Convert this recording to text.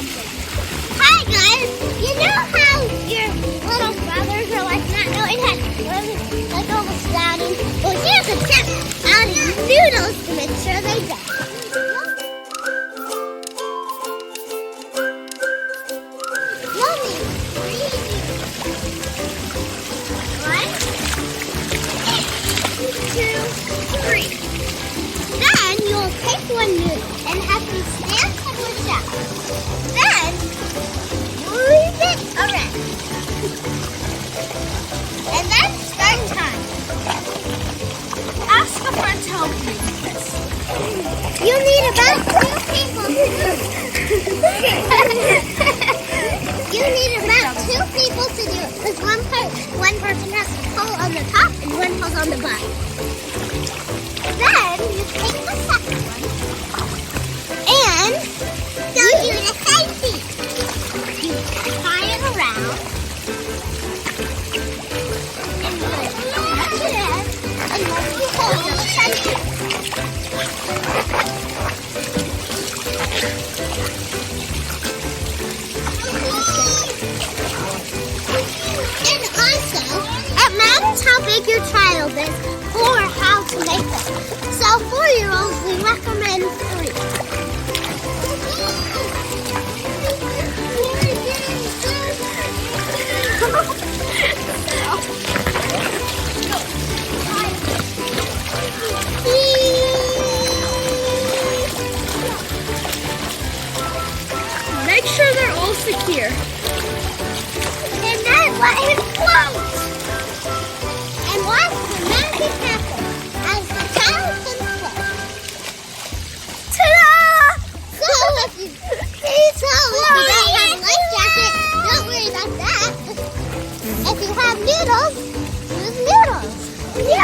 something. Hi guys! You know how your little brothers are like not knowing how to swim, like almost drowning? Well, here's a tip. Adding noodles to make sure they don't. Mommy, one, two, three. Then you'll take one noodle and have them stand on the shower. Then move it around. And then start time. Ask a friend to help you with this. You need about 2 people. You need about 2 people to do it. Because one person has to pull on the top and one pulls on the bottom. Then you take the second one and you do the same thing. You tie it around and you touch it in and then you hold the center. And also, it matters how big your child is or how to make them. So 4-year-olds, we recommend 3. Make sure they're all secure. And then let him float. And watch the magic happen as the child can float. Ta-da! So if you don't have a life jacket, don't worry about that. If you have noodles, use noodles. Yeah.